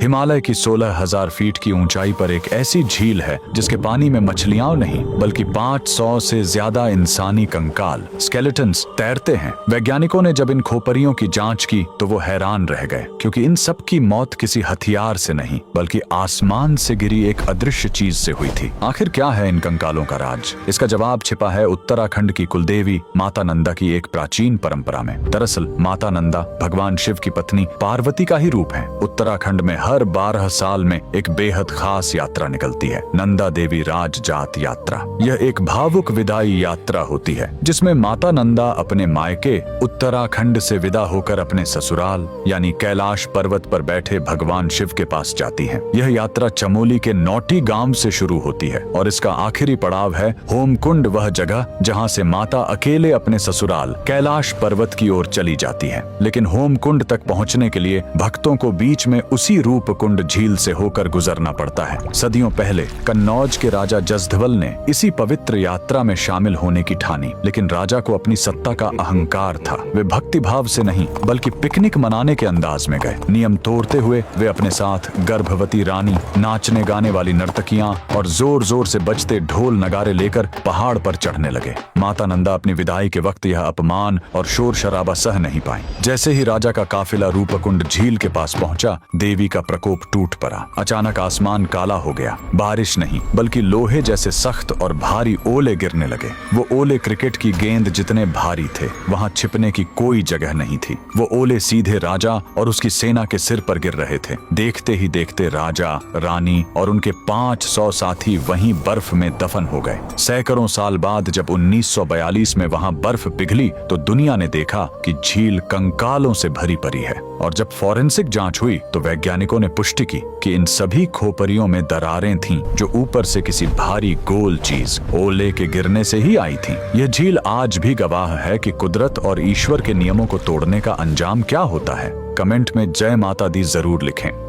हिमालय की 16,000 फीट की ऊंचाई पर एक ऐसी झील है जिसके पानी में मछलियां नहीं बल्कि 500 से ज्यादा इंसानी कंकाल स्केलेटन्स तैरते हैं। वैज्ञानिकों ने जब इन खोपरियों की जांच की तो वो हैरान रह गए, क्योंकि इन सब की मौत किसी हथियार से नहीं बल्कि आसमान से गिरी एक अदृश्य चीज से हुई थी। आखिर क्या है इन कंकालों का राज? इसका जवाब छिपा है उत्तराखंड की कुलदेवी माता नंदा की एक प्राचीन परंपरा में। दरअसल माता नंदा भगवान शिव की पत्नी पार्वती का ही रूप है। उत्तराखंड में हर 12 साल में एक बेहद खास यात्रा निकलती है, नंदा देवी राज जात यात्रा। यह एक भावुक विदाई यात्रा होती है जिसमें माता नंदा अपने मायके उत्तराखंड से विदा होकर अपने ससुराल यानी कैलाश पर्वत पर बैठे भगवान शिव के पास जाती है। यह यात्रा चमोली के नौटी गांव से शुरू होती है और इसका आखिरी पड़ाव है होमकुंड, वह जगह जहां से माता अकेले अपने ससुराल कैलाश पर्वत की ओर चली जाती है। लेकिन होमकुंड तक पहुंचने के लिए भक्तों को बीच में उसी रूपकुंड झील से होकर गुजरना पड़ता है। सदियों पहले कन्नौज के राजा जसधवल ने इसी पवित्र यात्रा में शामिल होने की ठानी, लेकिन राजा को अपनी सत्ता का अहंकार था। वे भक्ति भाव से नहीं बल्कि पिकनिक मनाने के अंदाज में गए। नियम तोड़ते हुए वे अपने साथ गर्भवती रानी, नाचने गाने वाली नर्तकियां और जोर जोर से बजते ढोल नगारे लेकर पहाड़ पर चढ़ने लगे। माता नंदा अपनी विदाई के वक्त यह अपमान और शोर शराबा सह नहीं पाई। जैसे ही राजा का काफिला रूपकुंड झील के पास पहुंचा, देवी का प्रकोप टूट पड़ा। अचानक आसमान काला हो गया। बारिश नहीं बल्कि लोहे जैसे सख्त और भारी ओले गिरने लगे। वो ओले क्रिकेट की गेंद जितने भारी थे। वहां छिपने की कोई जगह नहीं थी। वो ओले सीधे राजा और उसकी सेना के सिर पर गिर रहे थे। देखते ही देखते राजा, रानी और उनके 500 साथी वहीं बर्फ में दफन हो गए। सैकड़ों साल बाद जब 1942 में वहां बर्फ पिघली तो दुनिया ने देखा कि झील कंकालों से भरी पड़ी है। और जब फॉरेंसिक जांच हुई तो वैज्ञानिकों ने पुष्टि की कि इन सभी खोपरियों में दरारें थीं जो ऊपर से किसी भारी गोल चीज ओले के गिरने से ही आई थीं। यह झील आज भी गवाह है कि कुदरत और ईश्वर के नियमों को तोड़ने का अंजाम क्या होता है। कमेंट में जय माता दी जरूर लिखें।